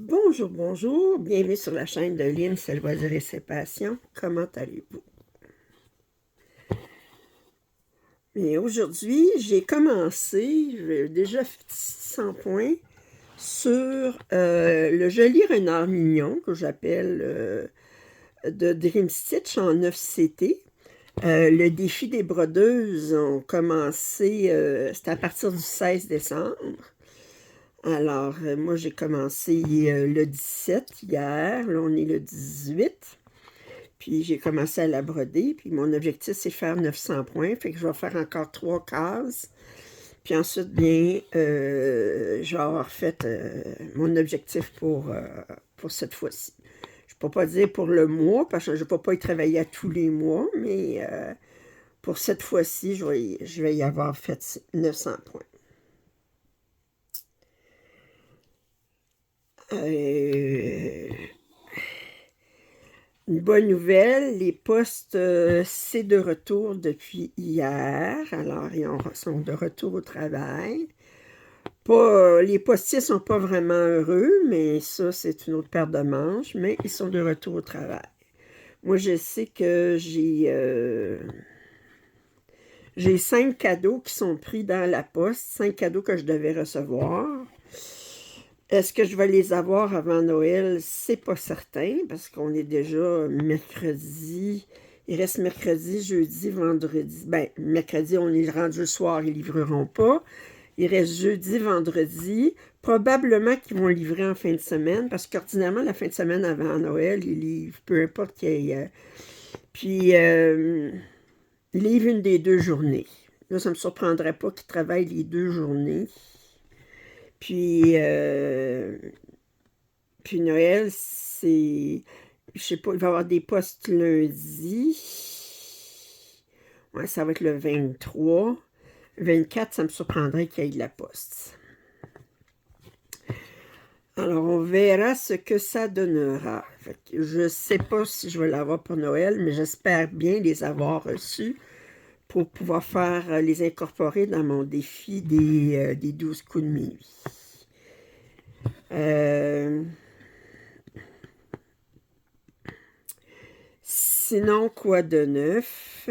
Bonjour, bonjour, bienvenue sur la chaîne de Lynn, c'est loisirs et ses passions. Comment allez-vous? Et aujourd'hui, j'ai commencé, j'ai déjà fait 600 points sur le joli renard mignon que j'appelle de Dream Stitch en 9CT. Le défi des brodeuses ont commencé, c'était à partir du 16 décembre. Alors, moi, j'ai commencé le 17 hier, là, on est le 18. Puis j'ai commencé à la broder, puis mon objectif, c'est faire 900 points, fait que je vais faire encore 3 cases. Puis ensuite, bien, je vais avoir fait mon objectif pour cette fois-ci. Je ne peux pas dire pour le mois, parce que je ne peux pas y travailler à tous les mois, mais pour cette fois-ci, je vais y avoir fait 900 points. Euh, Une bonne nouvelle, les postes, c'est de retour depuis hier. Alors, ils sont de retour au travail. Pas, les postiers ne sont pas vraiment heureux, mais ça, c'est une autre paire de manches, mais ils sont de retour au travail. Moi, je sais que j'ai 5 cadeaux qui sont pris dans la poste, 5 cadeaux que je devais recevoir. Est-ce que je vais les avoir avant Noël? C'est pas certain, parce qu'on est déjà mercredi. Il reste mercredi, jeudi, vendredi. Ben, mercredi, on est rendu le soir, ils livreront pas. Il reste jeudi, vendredi. Probablement qu'ils vont livrer en fin de semaine, parce qu'ordinairement, la fin de semaine avant Noël, ils livrent, peu importe qu'il y ait. Puis, ils livrent une des 2 journées. Là, ça ne me surprendrait pas qu'ils travaillent les 2 journées. Puis, puis Noël, c'est... Je sais pas, il va y avoir des postes lundi. Ouais, ça va être le 23. 24, ça me surprendrait qu'il y ait de la poste. Alors, on verra ce que ça donnera. Je ne sais pas si je vais l'avoir pour Noël, mais j'espère bien les avoir reçus pour pouvoir les incorporer dans mon défi des 12 coups de minuit. Sinon, quoi de neuf?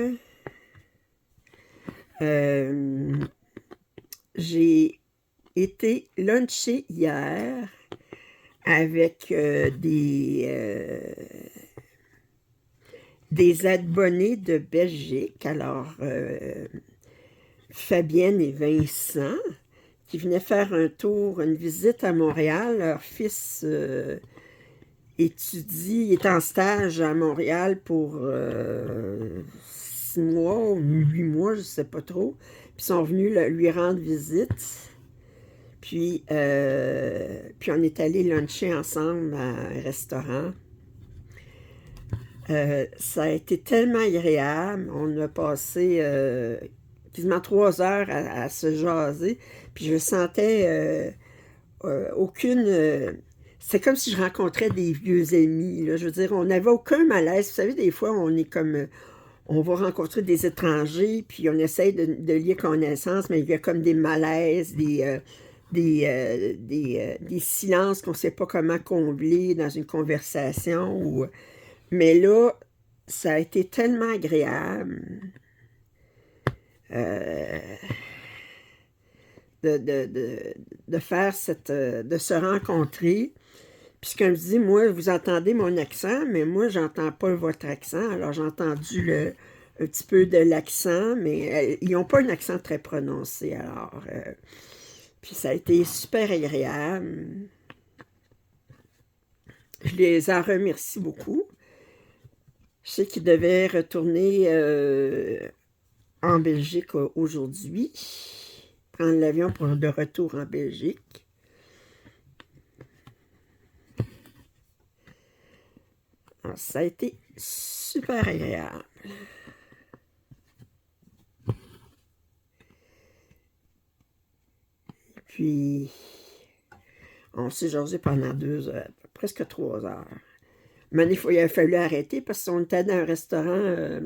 J'ai été luncher hier avec des abonnés de Belgique. Alors, Fabienne et Vincent, qui venaient faire un tour, une visite à Montréal. Leur fils étudie, est en stage à Montréal pour 6 mois ou 8 mois, je ne sais pas trop. Puis ils sont venus lui rendre visite. Puis on est allé luncher ensemble à un restaurant. Ça a été tellement agréable. On a passé quasiment 3 heures à se jaser. Puis je sentais aucune... c'est comme si je rencontrais des vieux amis, là. Je veux dire, on n'avait aucun malaise. Vous savez, des fois, on est comme... on va rencontrer des étrangers, puis on essaye de lier connaissance, mais il y a comme des malaises, des silences qu'on ne sait pas comment combler dans une conversation. Mais là, ça a été tellement agréable euh, de faire de se rencontrer. Puis comme je dis, moi, vous entendez mon accent, mais moi, j'entends pas votre accent. Alors, j'ai entendu un petit peu de l'accent, mais ils n'ont pas un accent très prononcé. Alors, puis ça a été super agréable. Je les en remercie beaucoup. Je sais qu'ils devaient retourner en Belgique aujourd'hui, prendre l'avion pour de retour en Belgique. Alors, ça a été super agréable. Puis, on s'est jasé pendant 2 heures, presque 3 heures. Mais il a fallu arrêter parce qu'on était dans un restaurant.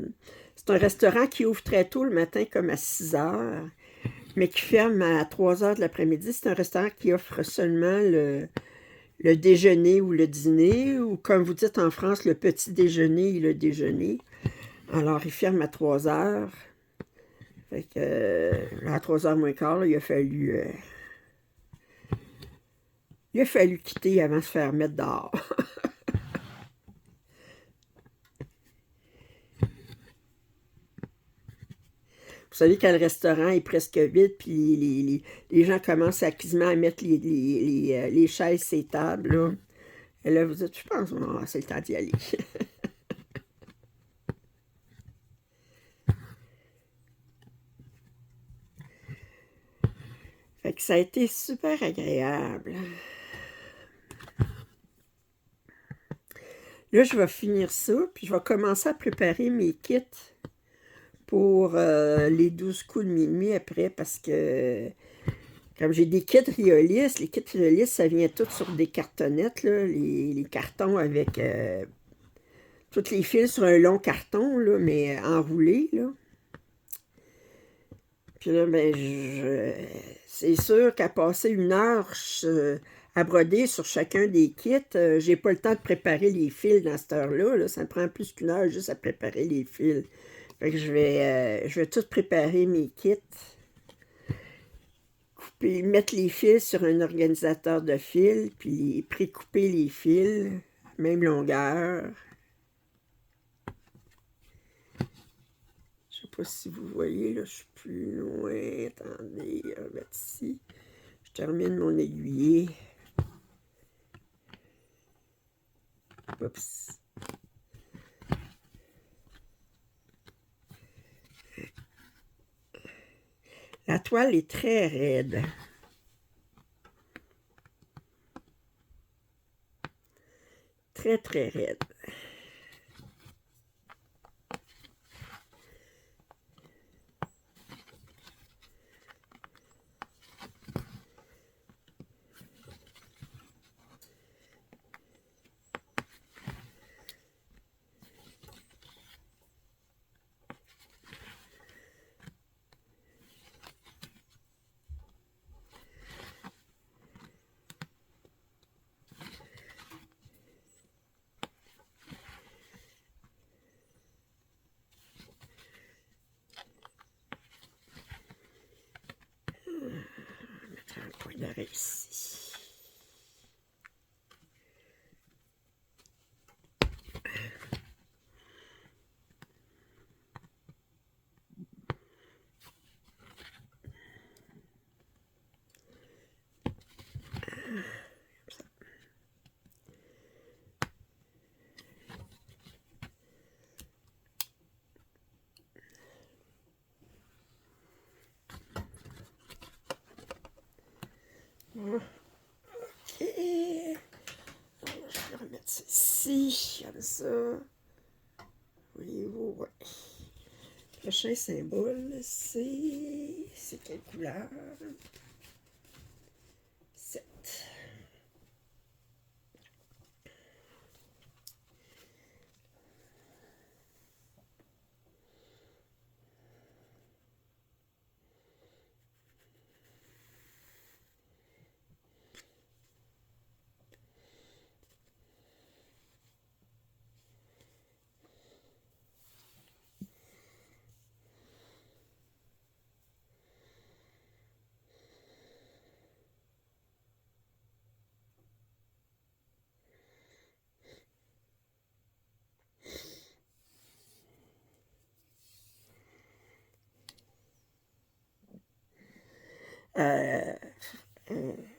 C'est un restaurant qui ouvre très tôt le matin, comme à 6 heures, mais qui ferme à 3 heures de l'après-midi. C'est un restaurant qui offre seulement le déjeuner ou le dîner, ou comme vous dites en France, le petit déjeuner et le déjeuner. Alors, il ferme à 3 heures. Fait que, à 3 heures moins quart, là, il a fallu quitter avant de se faire mettre dehors. Vous savez quand le restaurant est presque vide, puis les gens commencent à quasiment à mettre les chaises sur les tables, là. Et là, vous dites, je pense, oh, c'est le temps d'y aller. Fait que ça a été super agréable. Là, je vais finir ça, puis je vais commencer à préparer mes kits pour les 12 coups de minuit après, parce que comme j'ai des kits Riolis, les kits Riolis, ça vient tout sur des cartonnettes, là, les cartons avec tous les fils sur un long carton, là, mais enroulé, là. Puis là, ben, c'est sûr qu'à passer 1 heure à broder sur chacun des kits, j'ai pas le temps de préparer les fils dans cette heure-là. Là. Ça me prend plus qu'1 heure juste à préparer les fils. Fait que je vais tout préparer mes kits, couper, mettre les fils sur un organisateur de fils, puis pré-couper les fils, même longueur. Je sais pas si vous voyez, là, je suis plus loin. Attendez, on va mettre ici. Je termine mon aiguiller. Oups. La toile est très raide. Très, très raide. Un point d'arrêt ici. Ok. Alors, je vais remettre ça ici, comme ça. Voyez-vous, ouais. Le prochain symbole, c'est quelle couleur? 7.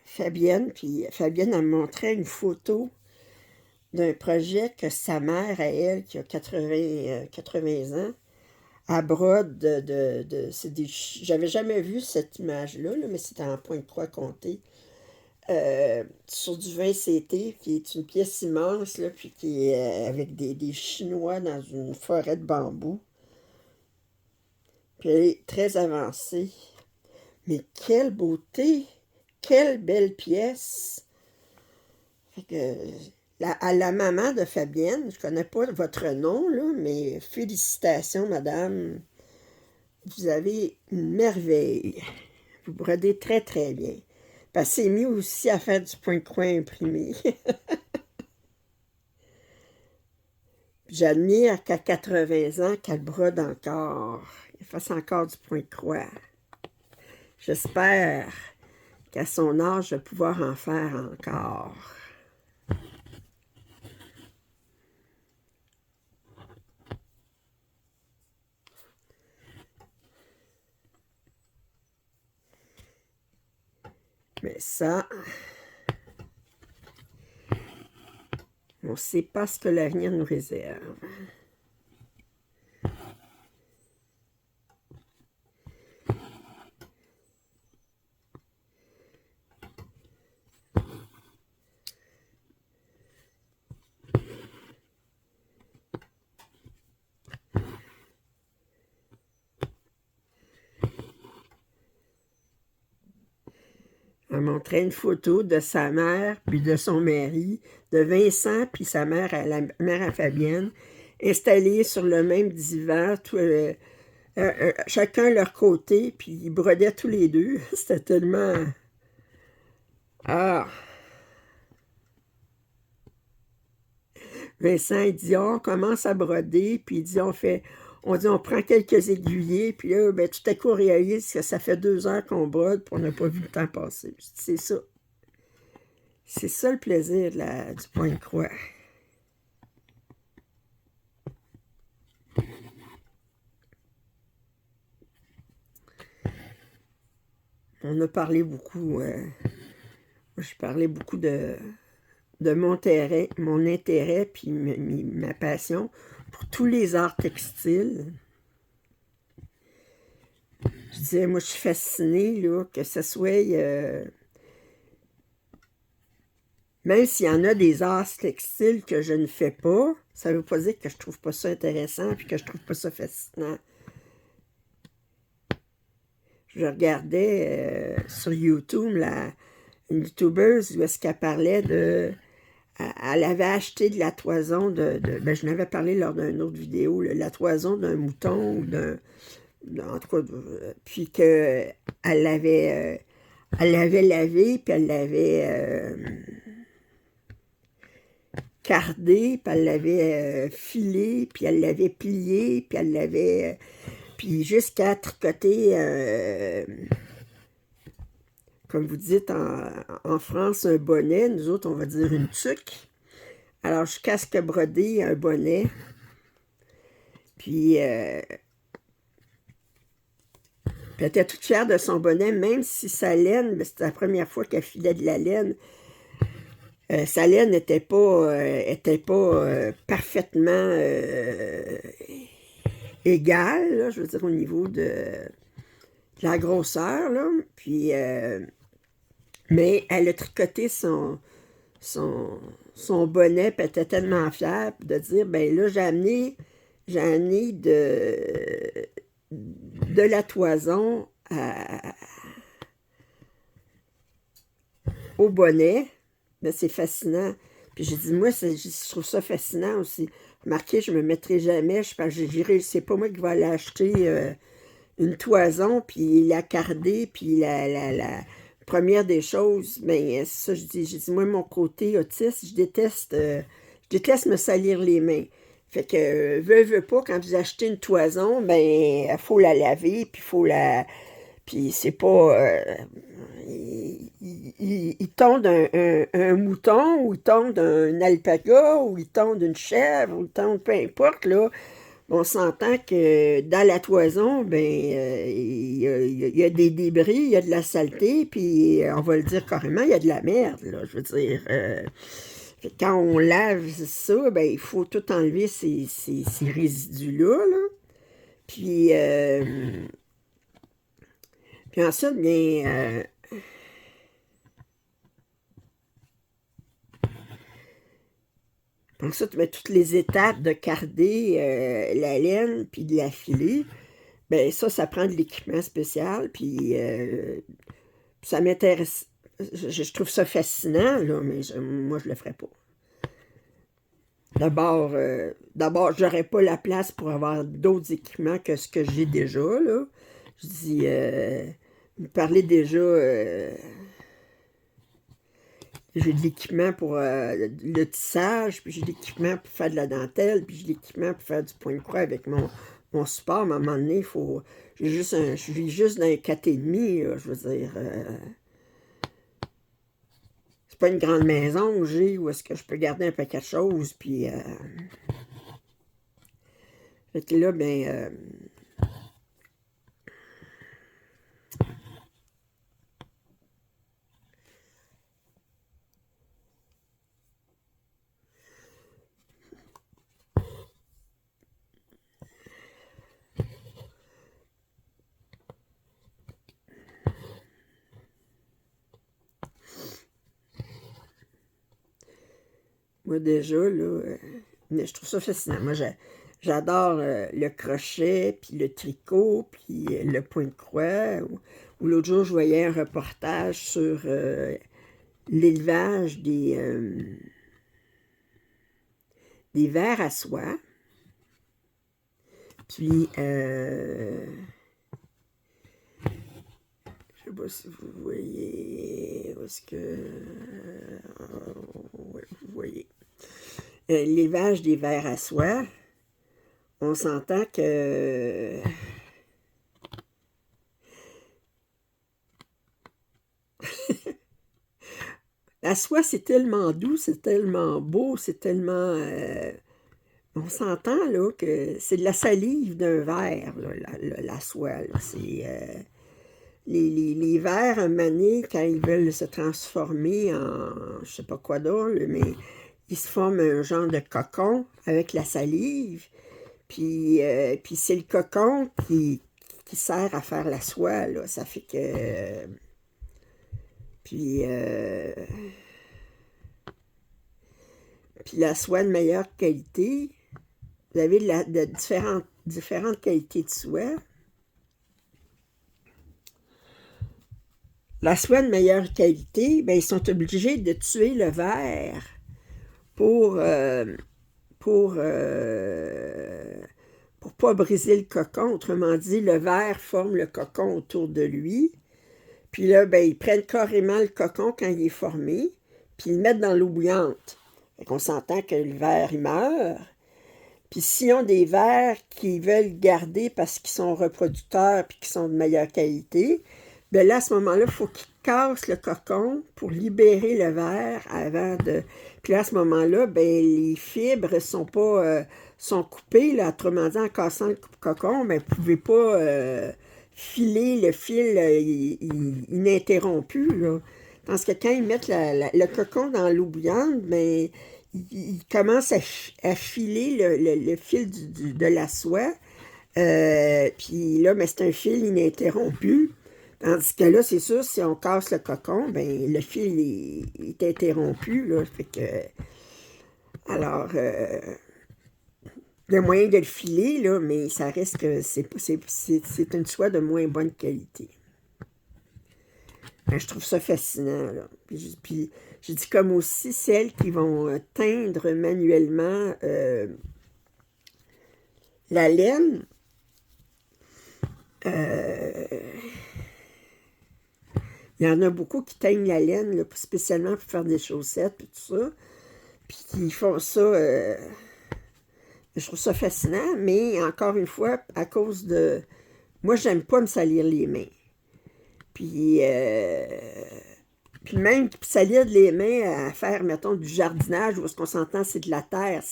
Fabienne, puis Fabienne elle me montrait une photo d'un projet que sa mère, à elle, qui a 80 ans, à brode j'avais jamais vu cette image-là, là, mais c'était en point de croix compté. Sur du 20 CT, qui est une pièce immense, là, puis qui est avec des Chinois dans une forêt de bambou. Puis elle est très avancée. Mais quelle beauté! Quelle belle pièce! Fait que, à la maman de Fabienne, je connais pas votre nom, là, mais félicitations, madame. Vous avez une merveille. Vous brodez très, très bien. Parce que c'est mis aussi à faire du point de croix imprimé. J'admire qu'à 80 ans, qu'elle brode encore. Elle fasse encore du point de croix. J'espère qu'à son âge, je vais pouvoir en faire encore. Mais ça, on ne sait pas ce que l'avenir nous réserve. Elle montrait une photo de sa mère, puis de son mari, de Vincent, puis sa mère, la mère à Fabienne, installés sur le même divan, chacun leur côté, puis ils brodaient tous les deux. C'était tellement... Ah! Vincent, il dit, on commence à broder, puis il dit, on prend quelques aiguillés, puis là, ben, tout à coup, on réalise que ça fait 2 heures qu'on brode, puis on n'a pas vu le temps passer. Je dis, c'est ça. C'est ça le plaisir du point de croix. On a parlé beaucoup, je parlais beaucoup de mon intérêt, puis ma passion pour tous les arts textiles. Je disais, moi, je suis fascinée, là, que ce soit... même s'il y en a des arts textiles que je ne fais pas, ça ne veut pas dire que je trouve pas ça intéressant puis que je trouve pas ça fascinant. Je regardais sur YouTube une youtubeuse où est-ce qu'elle parlait de... Elle avait acheté de la toison ben, je n'avais parlé lors d'une autre vidéo, là, la toison d'un mouton ou en tout cas, puis qu'elle l'avait lavé, puis elle l'avait cardé, puis elle l'avait filé, puis elle l'avait plié, puis elle l'avait... puis jusqu'à tricoter, comme vous dites en France, un bonnet. Nous autres, on va dire une tuque. Alors, je casque broder un bonnet. Puis, puis elle était toute fière de son bonnet, même si sa laine, c'était la première fois qu'elle filait de la laine. Sa laine n'était pas, parfaitement égale, là, je veux dire, au niveau de la grosseur. Là. Puis, mais elle a tricoté son bonnet, puis elle était tellement fière de dire, ben là, j'ai amené de la toison au bonnet. Ben, c'est fascinant. Puis j'ai dit, moi, je trouve ça fascinant aussi. Remarquez, je ne me mettrai jamais, c'est pas moi qui vais aller acheter une toison, puis la carder, puis la première des choses, ben ça, j'ai dit, moi, mon côté autiste, je déteste me salir les mains. Fait que, veux pas, quand vous achetez une toison, ben, il faut la laver, puis puis c'est pas... il tondent un mouton, ou il tondent un alpaga, ou il tondent une chèvre, ou il tondent peu importe, là. On s'entend que dans la toison, ben, il y a des débris, il y a de la saleté, puis on va le dire carrément, il y a de la merde, là, je veux dire. Quand on lave ça, ben, il faut tout enlever ces résidus-là, là. Puis, puis ensuite, bien, ensuite, ben, toutes les étapes de carder la laine, puis de la filer, ben ça prend de l'équipement spécial, puis ça m'intéresse. Je trouve ça fascinant, là, mais moi, je le ferais pas. D'abord, j'aurais pas la place pour avoir d'autres équipements que ce que j'ai déjà, là. Je dis, vous parlez déjà J'ai de l'équipement pour le tissage, puis j'ai de l'équipement pour faire de la dentelle, puis j'ai de l'équipement pour faire du point de croix avec mon support. Mais à un moment donné, je vis juste dans un 4,5, là, je veux dire. C'est pas une grande maison que j'ai où est-ce que je peux garder un paquet de choses, puis... fait que là, ben... moi, déjà, là, mais je trouve ça fascinant. Moi, j'adore le crochet, puis le tricot, puis le point de croix. Ou l'autre jour, je voyais un reportage sur l'élevage des vers à soie. Puis, je sais pas si vous voyez, où est-ce que... ouais, vous voyez. L'élevage des vers à soie, on s'entend que... La soie, c'est tellement doux, c'est tellement beau, c'est tellement... on s'entend, là, que c'est de la salive d'un ver, là, la soie, là. C'est... les vers, à un moment donné, quand ils veulent se transformer en... je sais pas quoi d'autre, mais ils se forment un genre de cocon avec la salive. Puis c'est le cocon qui sert à faire la soie, là. Ça fait que... puis... puis la soie de meilleure qualité, vous avez de différentes qualités de soie. La soie de meilleure qualité, ben, ils sont obligés de tuer le ver pour pour pas briser le cocon. Autrement dit, le ver forme le cocon autour de lui. Puis là, ben, ils prennent carrément le cocon quand il est formé, puis ils le mettent dans l'eau bouillante. Fait qu'on s'entend que le ver, il meurt. Puis s'ils ont des vers qu'ils veulent garder parce qu'ils sont reproducteurs puis qu'ils sont de meilleure qualité, bien là, à ce moment-là, il faut qu'ils cassent le cocon pour libérer le ver avant de... Puis là, à ce moment-là, bien, les fibres sont pas... sont coupées, là, autrement dit, en cassant le cocon, bien, vous ne pouvez pas filer le fil ininterrompu, là. Parce que quand ils mettent le cocon dans l'eau bouillante, bien, il commence à filer le fil de la soie. Puis là, ben, c'est un fil ininterrompu. Tandis que là, c'est sûr, si on casse le cocon, ben le fil est interrompu. Là, fait que, alors, il y a moyen de le filer, là, mais ça reste que c'est une soie de moins bonne qualité. Ben, je trouve ça fascinant. Là. Puis je dis comme aussi celles qui vont teindre manuellement la laine. Il y en a beaucoup qui teignent la laine, là, spécialement pour faire des chaussettes et tout ça. Puis qui font ça. Je trouve ça fascinant, mais encore une fois, à cause de. Moi, j'aime pas me salir les mains. Puis, puis même salir les mains à faire, mettons, du jardinage, où ce qu'on s'entend, c'est de la terre.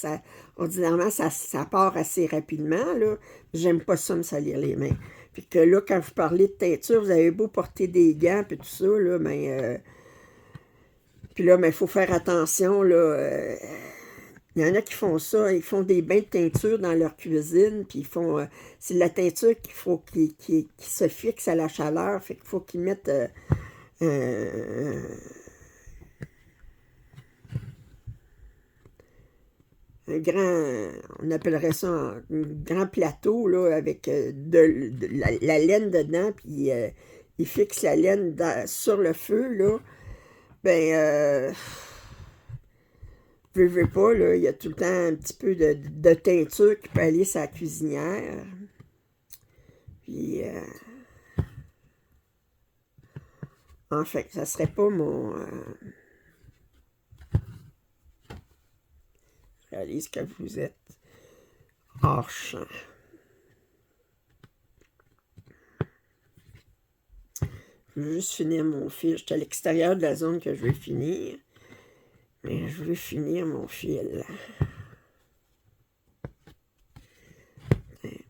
Ordinairement, ça part assez rapidement. Là. J'aime pas ça, me salir les mains. Puis que là, quand vous parlez de teinture, vous avez beau porter des gants et tout ça, là, mais... puis là, il faut faire attention, là. Il y en a qui font ça, ils font des bains de teinture dans leur cuisine, puis ils font... c'est de la teinture qui se fixe à la chaleur, fait qu'il faut qu'ils mettent... un grand, on appellerait ça un grand plateau là, avec la laine dedans, puis il fixe la laine sur le feu, là. Ben, veux pas, là, il y a tout le temps un petit peu de teinture qui peut aller sur la cuisinière. Puis, enfin, ça serait pas mon... réalise que vous êtes hors champ. Je veux juste finir mon fil. J'étais à l'extérieur de la zone que je vais finir. Mais je veux finir mon fil.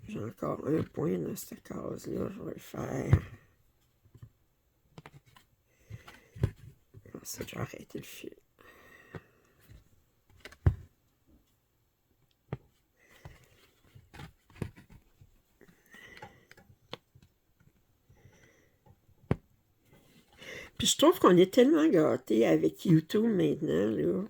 J'ai encore un point dans cette case-là. Je vais le faire. Ensuite, j'ai arrêté le fil. Puis je trouve qu'on est tellement gâtés avec YouTube maintenant, là.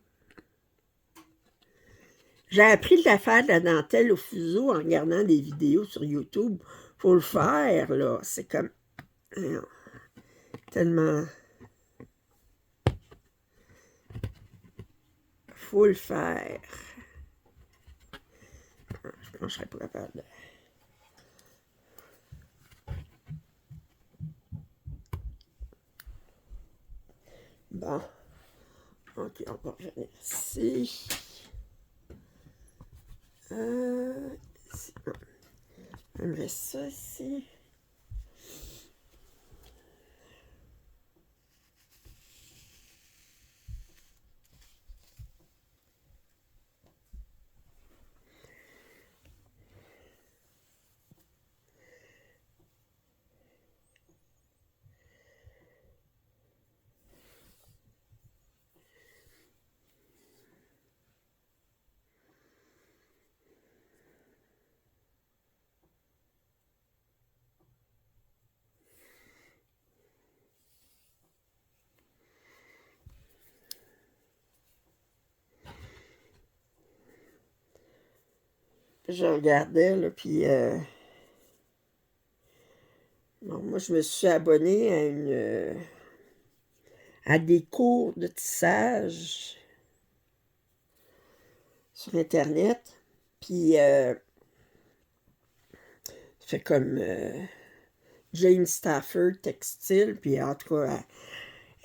J'ai appris de la faire de la dentelle au fuseau en regardant des vidéos sur YouTube. Faut le faire, là. C'est comme... tellement... Faut le faire. Je pense que je serais pas capable de... Bon. Ok, on va revenir ici. Ici. On met ça ici. Je regardais, là, puis... bon, moi, je me suis abonnée à des cours de tissage sur Internet. Puis, fait comme Jane Stafford Textile. Puis, en tout cas,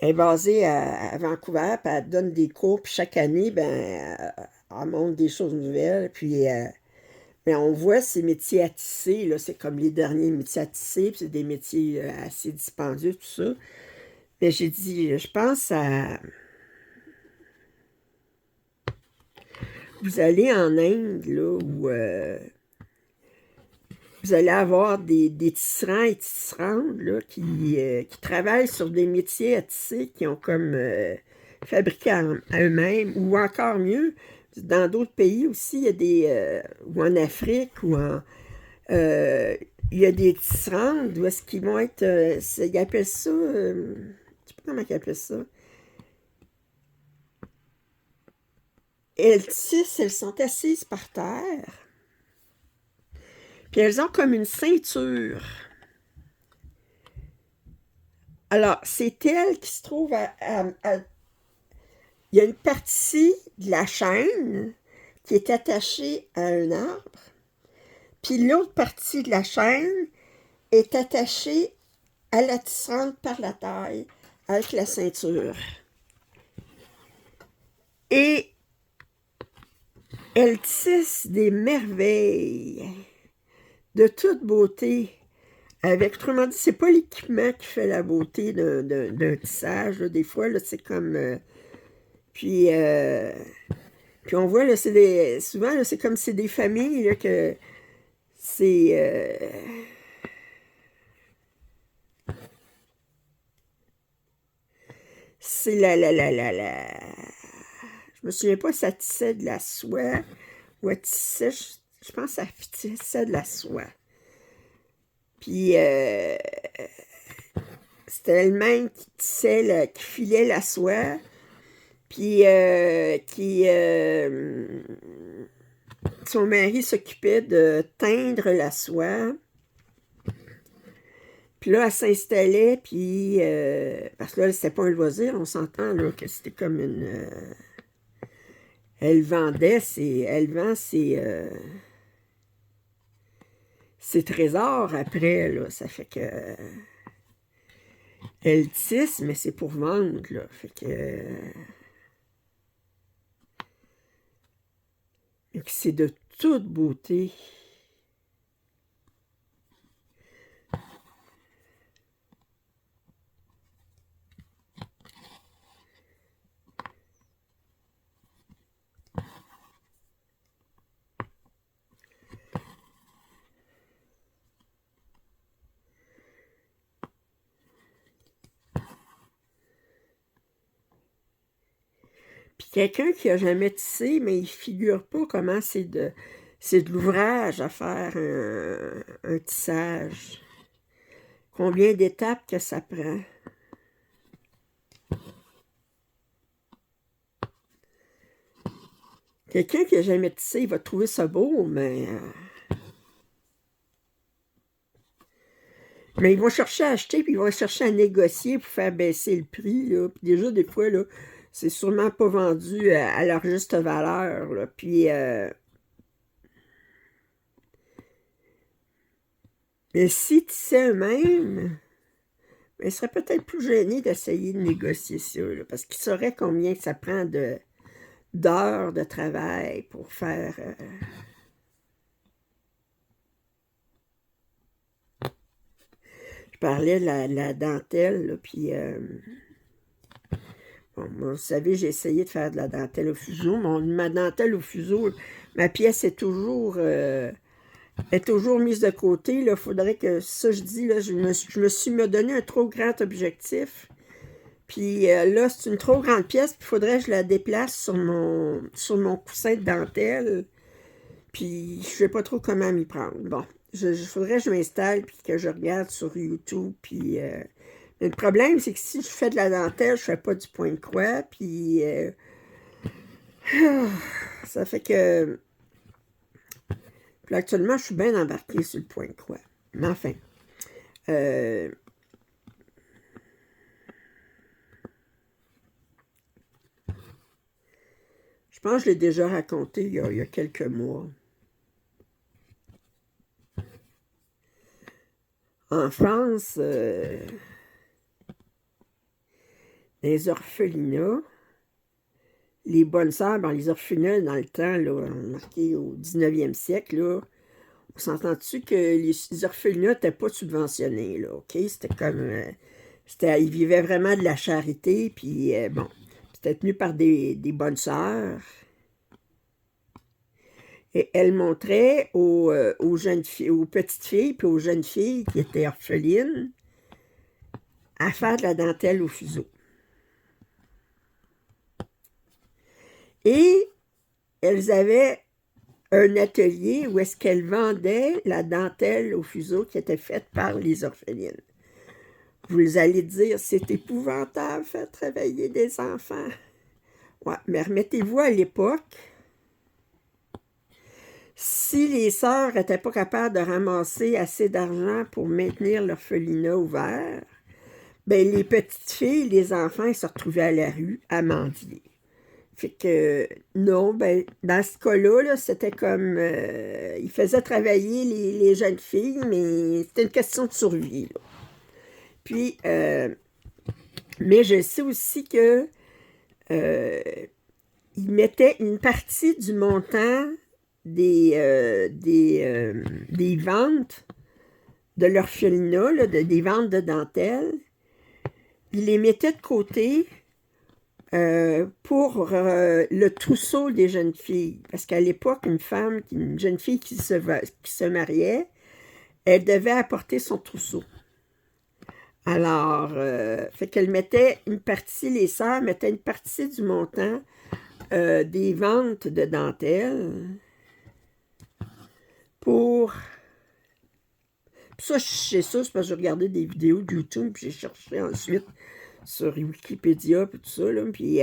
elle est basée à Vancouver. Puis, elle donne des cours. Puis, chaque année, ben, elle montre des choses nouvelles. Puis, mais on voit ces métiers à tisser, là, c'est comme les derniers métiers à tisser, puis c'est des métiers assez dispendieux, tout ça. Mais j'ai dit, je pense à... Vous allez en Inde, là, où vous allez avoir des tisserands et tisserandes, là, qui travaillent sur des métiers à tisser, qui ont comme fabriqué à eux-mêmes, ou encore mieux, dans d'autres pays aussi, il y a des... ou en Afrique, ou en... il y a des tisserandes où est-ce qu'ils vont être... ils appellent ça... je sais pas comment ils appellent ça. Elles tissent, elles sont assises par terre. Puis elles ont comme une ceinture. Alors, c'est elle qui se trouve il y a une partie de la chaîne qui est attachée à un arbre. Puis l'autre partie de la chaîne est attachée à la tisserande par la taille avec la ceinture. Et elle tisse des merveilles de toute beauté. Avec, autrement dit, c'est pas l'équipement qui fait la beauté d'un tissage. Là. Des fois, là, c'est comme... puis on voit, là, souvent, là, c'est comme c'est des familles là, que c'est... c'est je me souviens pas si ça tissait de la soie ou elle tissait... Je pense que ça tissait de la soie. Puis c'était elle-même qui tissait, qui filait la soie. Puis son mari s'occupait de teindre la soie. Puis là, elle s'installait, puis... parce que là, c'était pas un loisir, on s'entend, là, que c'était comme une... elle vend ses trésors après, là. Ça fait que... elle tisse, mais c'est pour vendre, là. Fait que... et que c'est de toute beauté. Puis quelqu'un qui n'a jamais tissé, mais il ne figure pas comment c'est de l'ouvrage à faire un tissage. Combien d'étapes que ça prend. Quelqu'un qui n'a jamais tissé, il va trouver ça beau, mais ils vont chercher à acheter, puis ils vont chercher à négocier pour faire baisser le prix, là. Puis déjà, des fois, là, c'est sûrement pas vendu à leur juste valeur, là. Puis, mais si tu sais eux-mêmes, ils seraient peut-être plus gênés d'essayer de négocier ça, là, parce qu'ils sauraient combien ça prend d'heures de travail pour faire... Je parlais de la dentelle, là, puis... bon, moi, vous savez, j'ai essayé de faire de la dentelle au fuseau. Ma dentelle au fuseau, ma pièce est toujours mise de côté. Il faudrait que, ça je dis, là, je me suis donné un trop grand objectif. Puis là, c'est une trop grande pièce, puis il faudrait que je la déplace sur mon coussin de dentelle. Puis je sais pas trop comment m'y prendre. Bon, faudrait que je m'installe, puis que je regarde sur YouTube, puis... mais le problème, c'est que si je fais de la dentelle, je fais pas du point de croix, puis ça fait que... Puis là, actuellement, je suis bien embarquée sur le point de croix. Mais enfin, je pense que je l'ai déjà raconté il y a quelques mois. En France, les orphelinats, les bonnes sœurs, les orphelinats, dans le temps, là, marqué au 19e siècle, là, on s'entend-tu que les orphelinats n'étaient pas subventionnés, là, OK? C'était comme... ils vivaient vraiment de la charité, puis bon, c'était tenu par des bonnes sœurs. Et elles montraient aux jeunes filles, aux petites filles, puis aux jeunes filles qui étaient orphelines, à faire de la dentelle au fuseau. Et elles avaient un atelier où est-ce qu'elles vendaient la dentelle au fuseau qui était faite par les orphelines. Vous allez dire, c'est épouvantable faire travailler des enfants. Ouais, mais remettez-vous à l'époque, si les sœurs n'étaient pas capables de ramasser assez d'argent pour maintenir l'orphelinat ouvert, ben les petites filles, les enfants, ils se retrouvaient à la rue à mendier. Fait que, non, ben, dans ce cas-là, là, c'était comme... ils faisaient travailler les jeunes filles, mais c'était une question de survie, là. Puis, mais je sais aussi que ils mettaient une partie du montant des ventes de l'orphelinat, des ventes de dentelle, ils les mettaient de côté pour le trousseau des jeunes filles. Parce qu'à l'époque, une jeune fille qui se mariait, elle devait apporter son trousseau. Alors, fait qu'elle mettait une partie, les sœurs mettaient une partie du montant des ventes de dentelle pour... Puis ça, je sais ça, c'est parce que j'ai regardé des vidéos de YouTube, puis j'ai cherché ensuite sur Wikipédia, puis tout ça, là, puis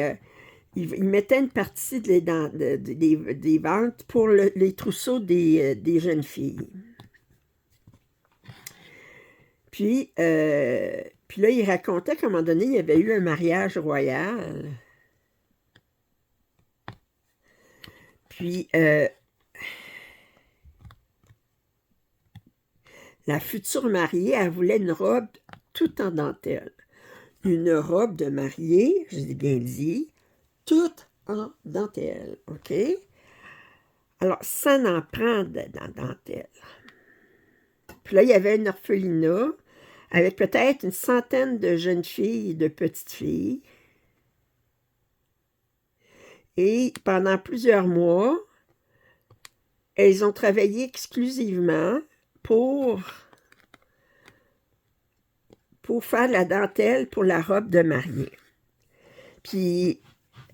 ils mettaient une partie des ventes pour les trousseaux des jeunes filles. Puis là, il racontait qu'à un moment donné, il y avait eu un mariage royal. Puis la future mariée, elle voulait une robe toute en dentelle. Une robe de mariée, je l'ai bien dit, toute en dentelle, OK? Alors, ça n'en prend de dans la dentelle. Puis là, il y avait un orphelinat avec peut-être une centaine de jeunes filles et de petites filles. Et pendant plusieurs mois, elles ont travaillé exclusivement pour faire de la dentelle pour la robe de mariée. Puis,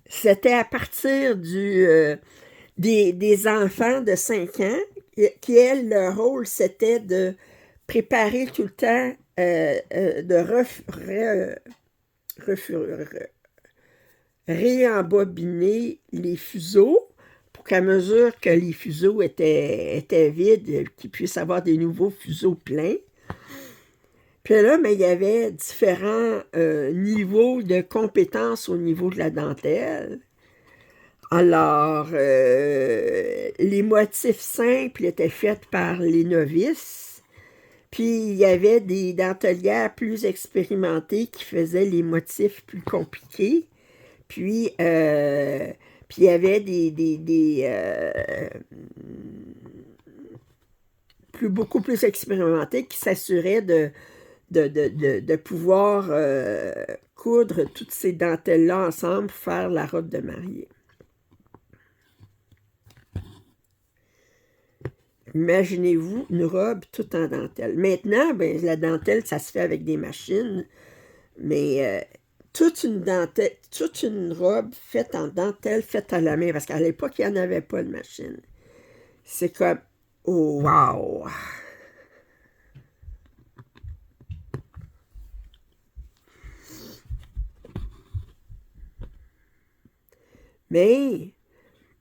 c'était à partir des enfants de 5 ans qui, elles, leur rôle, c'était de préparer tout le temps, de réembobiner les fuseaux pour qu'à mesure que les fuseaux étaient vides, qu'ils puissent avoir des nouveaux fuseaux pleins. Puis là, mais il y avait différents niveaux de compétences au niveau de la dentelle. Alors, les motifs simples étaient faits par les novices, puis il y avait des dentelières plus expérimentées qui faisaient les motifs plus compliqués, puis il y avait beaucoup plus expérimentés qui s'assuraient de pouvoir coudre toutes ces dentelles-là ensemble pour faire la robe de mariée. Imaginez-vous une robe toute en dentelle. Maintenant, ben, la dentelle, ça se fait avec des machines, mais toute une robe faite en dentelle, faite à la main, parce qu'à l'époque, il n'y en avait pas de machine. C'est comme, oh, wow! Mais,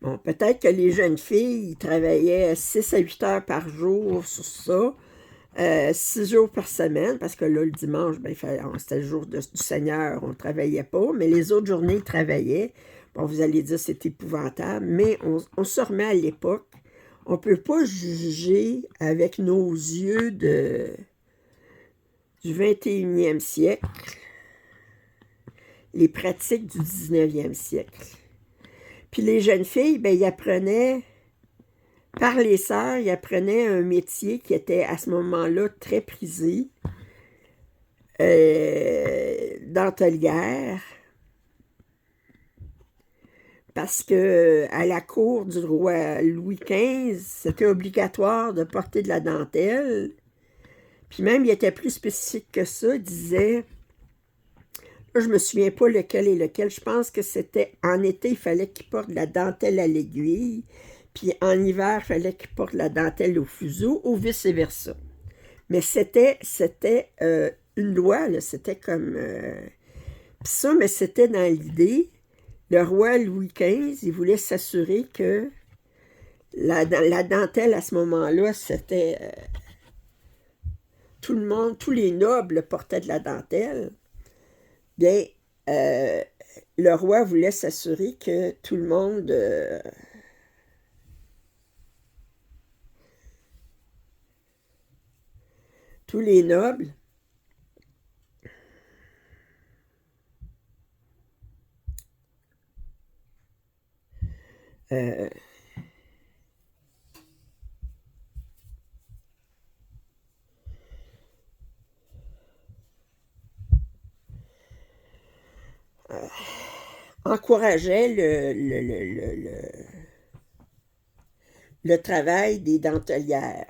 bon, peut-être que les jeunes filles travaillaient 6 à 8 heures par jour sur ça, 6 jours par semaine, parce que là, le dimanche, ben, c'était le jour du Seigneur, on ne travaillait pas, mais les autres journées, ils travaillaient. Bon, vous allez dire c'est épouvantable, mais on se remet à l'époque. On ne peut pas juger avec nos yeux du 21e siècle les pratiques du 19e siècle. Puis les jeunes filles, ben, ils apprenaient, par les sœurs, ils apprenaient un métier qui était à ce moment-là très prisé, dentelière, parce que à la cour du roi Louis XV, c'était obligatoire de porter de la dentelle. Puis même, il était plus spécifique que ça, il disait... Là, je ne me souviens pas lequel est lequel. Je pense que c'était en été, il fallait qu'il porte de la dentelle à l'aiguille. Puis en hiver, il fallait qu'il porte de la dentelle au fuseau ou vice-versa. Mais c'était une loi, là. C'était comme... Puis ça, mais c'était dans l'idée. Le roi Louis XV, il voulait s'assurer que la dentelle, à ce moment-là, c'était... tout le monde, tous les nobles portaient de la dentelle. Bien, le roi voulait s'assurer que tout le monde tous les nobles encourageaient le travail des dentelières.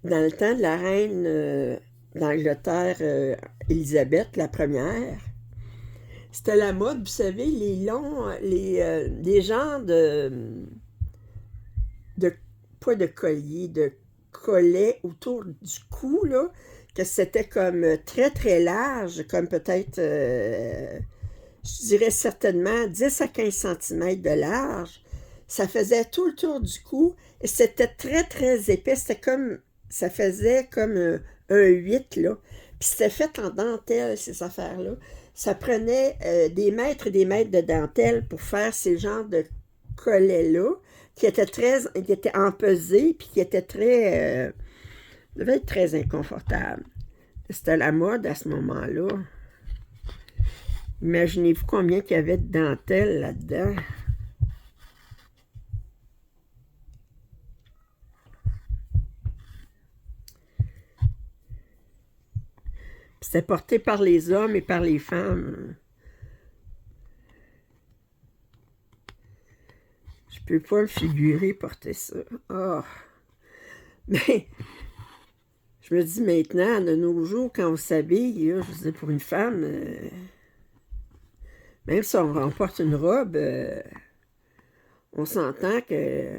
Dans le temps de la reine d'Angleterre, Élisabeth la première, c'était la mode, vous savez, les genres pas de collier, de collet autour du cou, là, que c'était comme très, très large, comme peut-être, je dirais certainement 10 à 15 cm de large. Ça faisait tout le tour du cou et c'était très, très épais. C'était comme, ça faisait comme un 8, là. Puis c'était fait en dentelle, ces affaires-là. Ça prenait des mètres de dentelle pour faire ces genres de collets-là, qui étaient empesés, puis qui étaient devaient être très inconfortables. C'était la mode à ce moment-là. Imaginez-vous combien il y avait de dentelle là-dedans. C'était porté par les hommes et par les femmes. Je peux pas me figurer porter ça. Oh. Mais je me dis maintenant, de nos jours, quand on s'habille, je veux dire, pour une femme, même si on remporte une robe, on s'entend que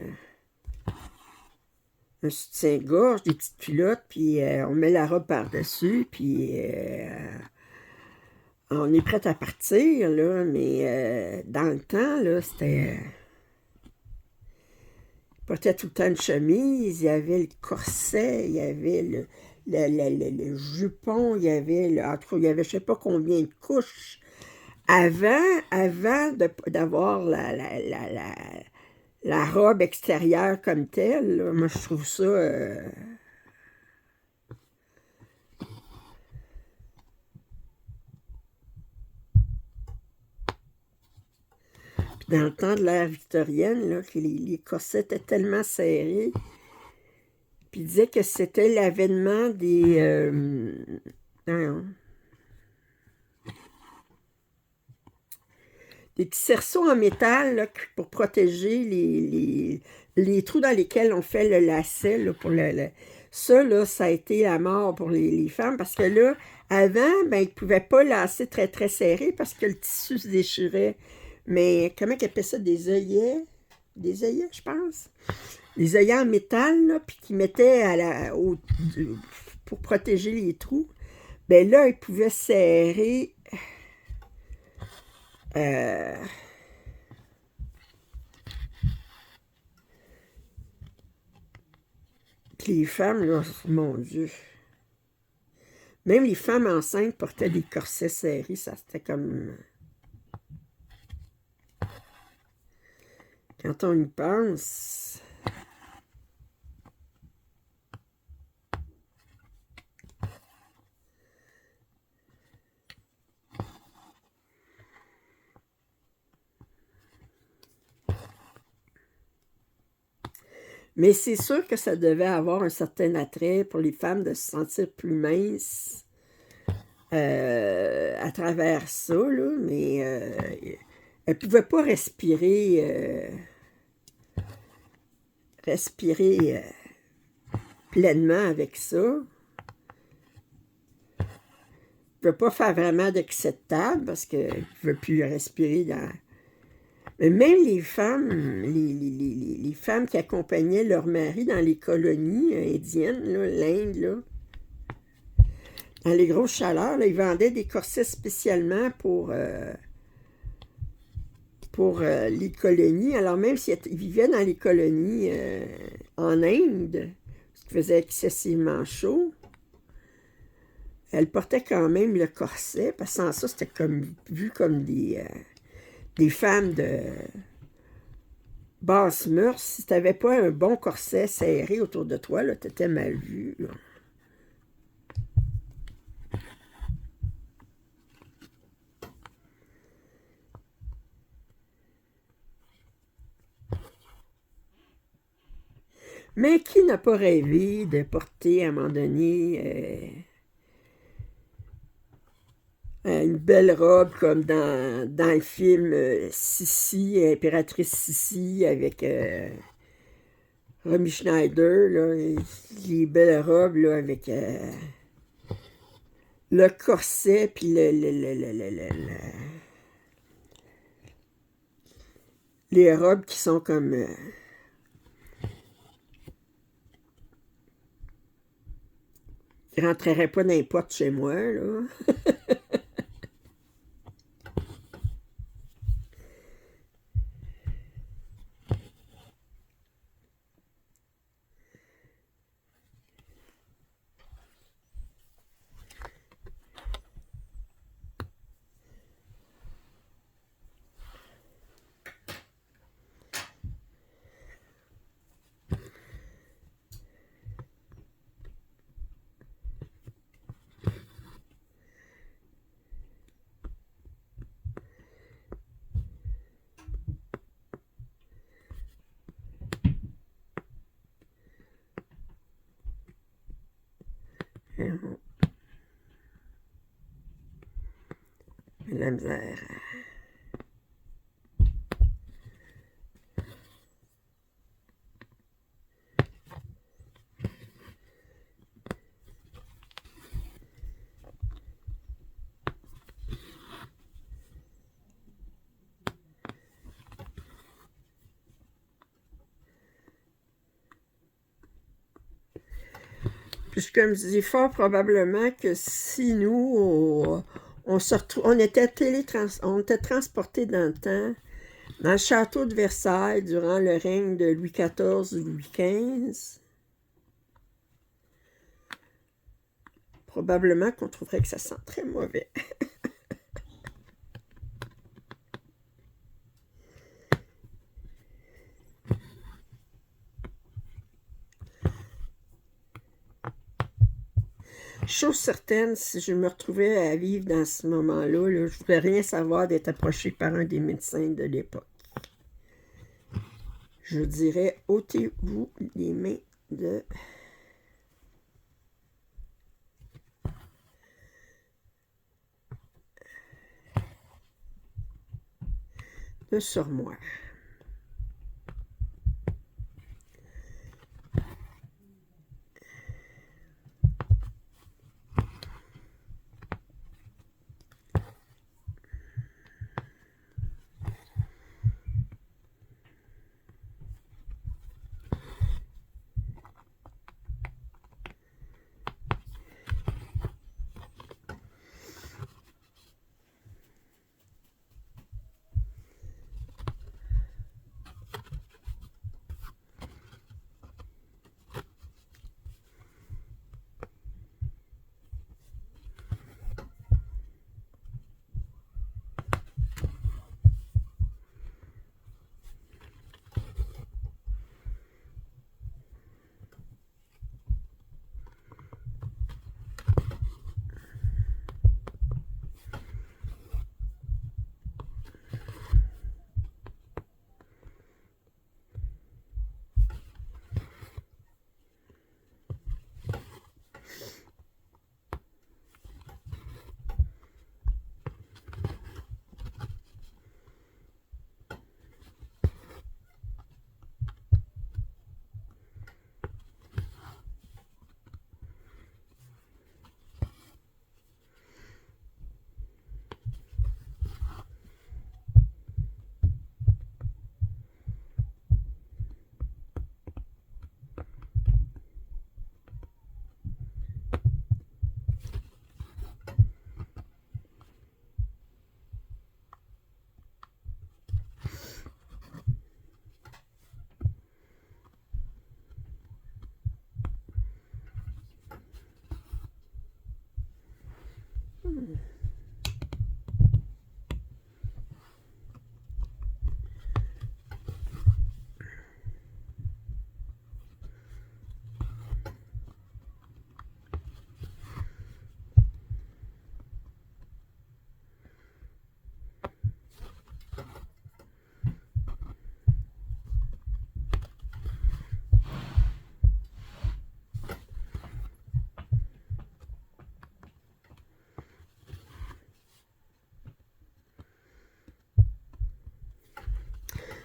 un soutien-gorge, des petites culottes, puis on met la robe par-dessus, puis on est prêt à partir, là, mais dans le temps, là, c'était... portait tout le temps une chemise, il y avait le corset, il y avait le jupon, il y avait, en tout cas, il y avait je ne sais pas combien de couches. Avant d'avoir la robe extérieure comme telle, là, moi je trouve ça... Dans le temps de l'ère victorienne, là, que les corsets étaient tellement serrés, puis il disait que c'était l'avènement des petits cerceaux en métal là, pour protéger les trous dans lesquels on fait le lacet. Là, ça, là, ça a été la mort pour les femmes parce que là, avant, ben, ils ne pouvaient pas lacer très, très serré parce que le tissu se déchirait. Mais comment ils appellent ça? Des œillets? Des œillets, je pense. Des œillets en métal, là, puis qu'ils mettaient pour protéger les trous. Ben là, ils pouvaient serrer... les femmes, là, mon Dieu. Même les femmes enceintes portaient des corsets serrés. Ça, c'était comme... Quand on y pense... Mais c'est sûr que ça devait avoir un certain attrait pour les femmes de se sentir plus minces à travers ça, là, mais elles ne pouvaient pas respirer pleinement avec ça. Elles ne pouvaient pas faire vraiment d'excès de table parce qu'elles ne pouvaient plus respirer dans... Mais même les femmes, les femmes qui accompagnaient leur mari dans les colonies indiennes, l'Inde, là, dans les grosses chaleurs, là, ils vendaient des corsets spécialement pour les colonies. Alors même s'ils vivaient dans les colonies en Inde, ce qui faisait excessivement chaud, elles portaient quand même le corset, parce que sans ça, c'était vu comme des femmes de basse mœurs. Si tu n'avais pas un bon corset serré autour de toi, tu étais mal vu. Là. Mais qui n'a pas rêvé de porter à un moment donné une belle robe comme dans le film Sissi, Impératrice Sissi avec Romy Schneider, là, les belles robes là, avec le corset puis les robes qui sont comme qui rentreraient pas n'importe chez moi là. La misère. Puis je me dis fort probablement que si nous, on était on était transportés dans le temps, dans le château de Versailles, durant le règne de Louis XIV ou Louis XV, probablement qu'on trouverait que ça sent très mauvais. Chose certaine, si je me retrouvais à vivre dans ce moment-là, là, je ne voudrais rien savoir d'être approché par un des médecins de l'époque. Je dirais, ôtez-vous les mains sur moi.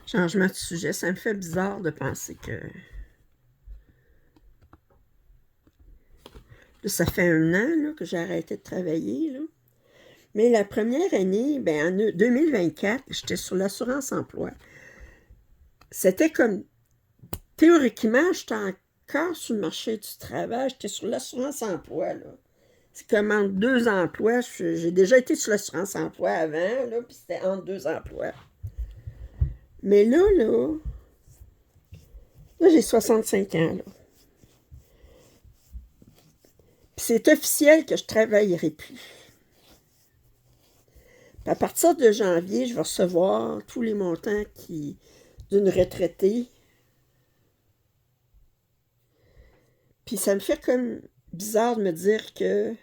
Changement de sujet, ça me fait bizarre de penser que... Là, ça fait 1 an là, que j'ai arrêté de travailler. Là. Mais la première année, ben, en 2024, j'étais sur l'assurance emploi. C'était comme... Théoriquement, j'étais encore sur le marché du travail. J'étais sur l'assurance emploi. Là. C'est comme entre 2 emplois. J'ai déjà été sur l'assurance emploi avant, là, puis c'était entre 2 emplois. Mais là, j'ai 65 ans. Là. Puis c'est officiel que je ne travaillerai plus. Puis à partir de janvier, je vais recevoir tous les montants d'une retraitée. Puis ça me fait comme bizarre de me dire que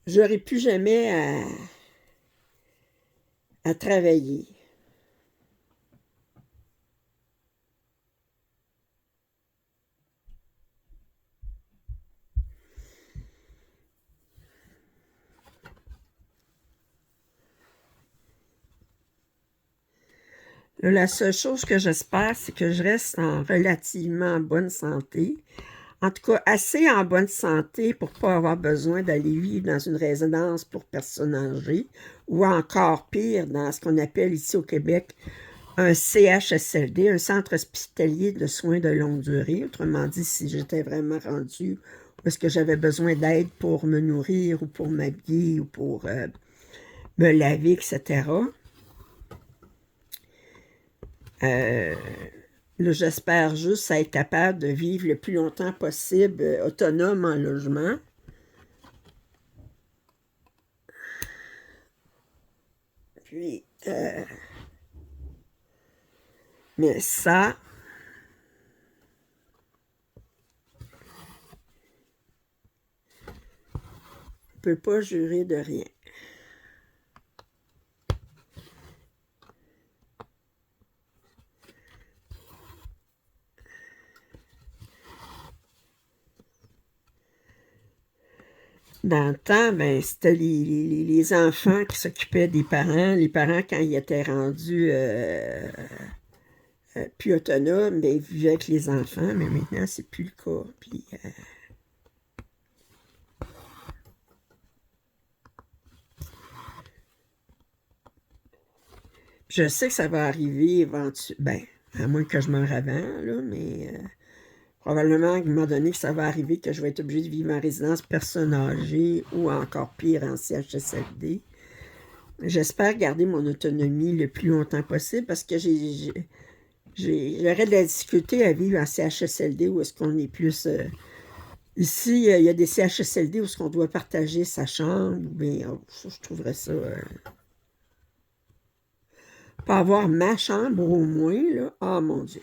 j'aurai plus jamais à travailler. Là, la seule chose que j'espère, c'est que je reste en relativement bonne santé. En tout cas, assez en bonne santé pour ne pas avoir besoin d'aller vivre dans une résidence pour personnes âgées ou encore pire, dans ce qu'on appelle ici au Québec un CHSLD, un centre hospitalier de soins de longue durée. Autrement dit, si j'étais vraiment rendue où est-ce que j'avais besoin d'aide pour me nourrir ou pour m'habiller ou pour me laver, etc. Là, j'espère juste être capable de vivre le plus longtemps possible autonome en logement. Puis, mais ça, je ne peux pas jurer de rien. Dans le temps, ben, c'était les enfants qui s'occupaient des parents. Les parents, quand ils étaient rendus plus autonomes, ben, ils vivaient avec les enfants, mais maintenant, c'est plus le cas. Puis, je sais que ça va arriver éventuellement, ben, à moins que je meure avant, là, mais probablement à un moment donné que ça va arriver que je vais être obligée de vivre en résidence personne âgée ou encore pire en CHSLD. J'espère garder mon autonomie le plus longtemps possible parce que j'aurais de la difficulté à vivre en CHSLD où est-ce qu'on est plus... ici, il y a des CHSLD où est-ce qu'on doit partager sa chambre. Mais je trouverais ça... pas avoir ma chambre au moins, là. Ah, mon Dieu.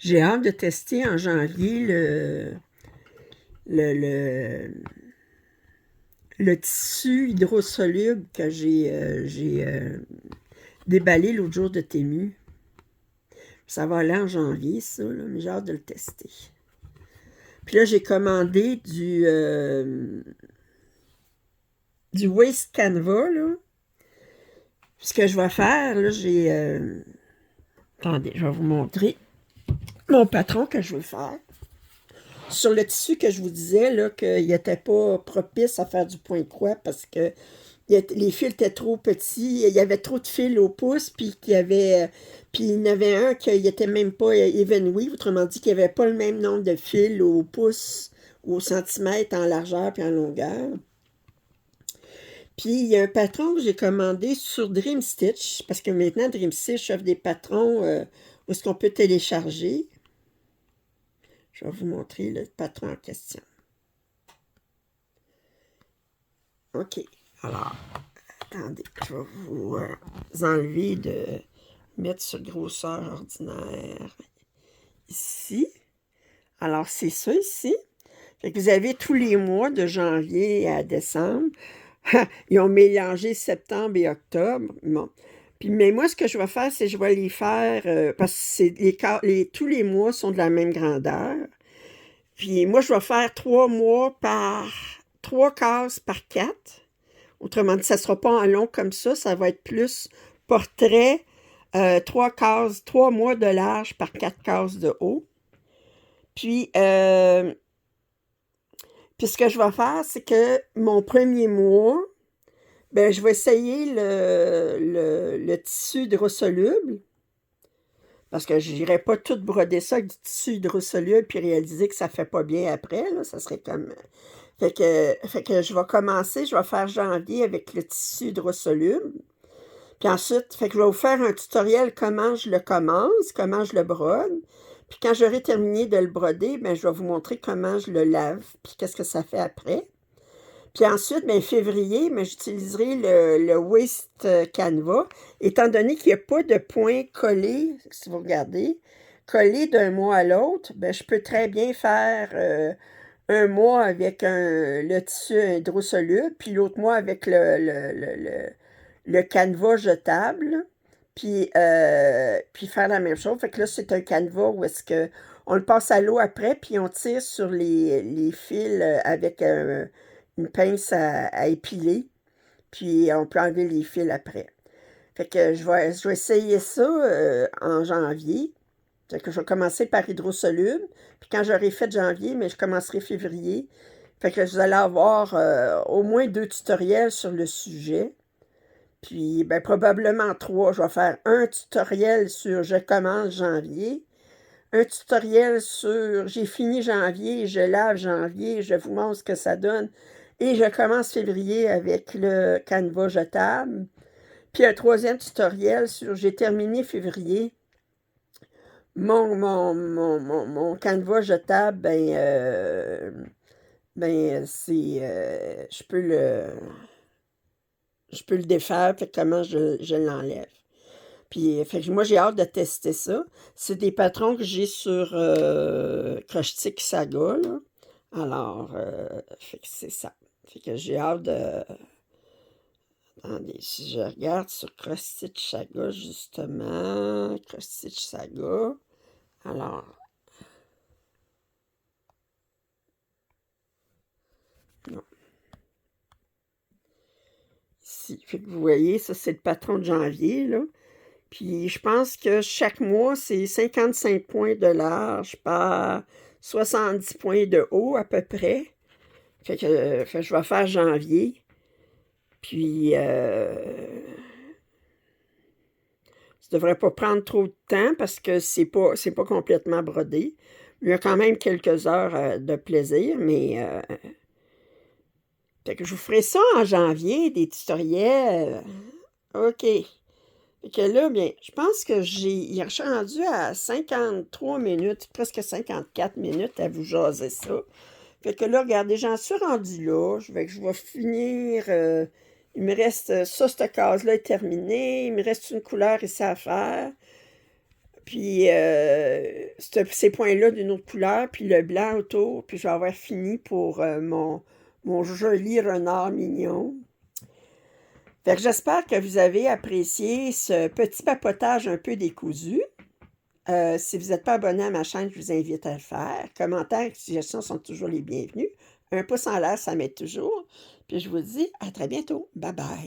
J'ai hâte de tester en janvier le, le tissu hydrosoluble que j'ai déballé l'autre jour de Temu. Ça va aller en janvier, ça, là, mais j'ai hâte de le tester. Puis là, j'ai commandé du Waste Canva, là. Puis ce que je vais faire, là, j'ai... attendez, je vais vous montrer mon patron que je veux faire. Sur le tissu que je vous disais, là, qu'il n'était pas propice à faire du point-croix parce que les fils étaient trop petits, il y avait trop de fils au pouce, puis il y en avait un qui n'était même pas even weave, autrement dit qu'il n'y avait pas le même nombre de fils au pouce ou au centimètre en largeur puis en longueur. Puis il y a un patron que j'ai commandé sur Dream Stitch, parce que maintenant Dream Stitch offre des patrons où est-ce qu'on peut télécharger. Je vais vous montrer le patron en question. OK. Alors, attendez, je vais vous enlever de mettre sur grosseur ordinaire ici. Alors, c'est ça ici. Fait que vous avez tous les mois de janvier à décembre. Ils ont mélangé septembre et octobre. Bon. Mais moi, ce que je vais faire, c'est que je vais les faire, parce que tous les mois sont de la même grandeur. Puis moi, je vais faire 3 cases par 4. Autrement dit, ça ne sera pas en long comme ça va être plus portrait, 3 cases, 3 mois de large par 4 cases de haut. Puis ce que je vais faire, c'est que mon premier mois, ben, je vais essayer le tissu hydrosoluble, parce que je n'irai pas tout broder ça avec du tissu hydrosoluble puis réaliser que ça ne fait pas bien après, là, ça serait comme... Fait que je vais commencer, je vais faire janvier avec le tissu hydrosoluble, puis ensuite, fait que je vais vous faire un tutoriel comment je le commence, comment je le brode, puis quand j'aurai terminé de le broder, ben, je vais vous montrer comment je le lave, puis qu'est-ce que ça fait après. Puis ensuite, ben, février, ben, j'utiliserai le Waste Canva, étant donné qu'il n'y a pas de point collé, si vous regardez, collé d'un mois à l'autre, ben, je peux très bien faire un mois avec le tissu hydrosoluble, puis l'autre mois avec le canevas jetable, puis faire la même chose. Fait que là, c'est un canevas où est-ce que on le passe à l'eau après, puis on tire sur les fils avec une pince à épiler, puis on peut enlever les fils après. Fait que je vais essayer ça en janvier. Fait que je vais commencer par hydrosoluble, puis quand j'aurai fait janvier, mais je commencerai février. Fait que vous allez avoir au moins 2 tutoriels sur le sujet. Puis, ben, probablement 3. Je vais faire un tutoriel sur je commence janvier, un tutoriel sur j'ai fini janvier, je lave janvier, je vous montre ce que ça donne, et je commence février avec le canevas jetable. Puis un troisième tutoriel sur j'ai terminé février. Mon canevas jetable, je peux le défaire, fait que comment je l'enlève. Puis, fait que moi, j'ai hâte de tester ça. C'est des patrons que j'ai sur Crochet Saga, là. Alors, fait que c'est ça. Fait que j'ai hâte de... Attendez, si je regarde sur Crochet Saga, justement, Crochet Saga, alors... Non. Ici, fait que vous voyez, ça, c'est le patron de janvier, là. Puis je pense que chaque mois, c'est 55 points de large par 70 points de haut à peu près. Fait que je vais faire janvier. Puis ça devrait pas prendre trop de temps parce que c'est pas complètement brodé. Il y a quand même quelques heures de plaisir, mais fait que je vous ferai ça en janvier, des tutoriels. OK. Fait que là, bien, je pense que il est rendu à 53 minutes, presque 54 minutes à vous jaser ça. Fait que là, regardez, j'en suis rendu là. Je vais finir. Il me reste ça, cette case-là est terminée. Il me reste une couleur ici à faire. Puis ces points-là d'une autre couleur, puis le blanc autour. Puis je vais avoir fini pour mon joli renard mignon. Fait que j'espère que vous avez apprécié ce petit papotage un peu décousu. Si vous n'êtes pas abonné à ma chaîne, je vous invite à le faire. Commentaires et suggestions sont toujours les bienvenus. Un pouce en l'air, ça m'aide toujours. Puis je vous dis à très bientôt. Bye bye.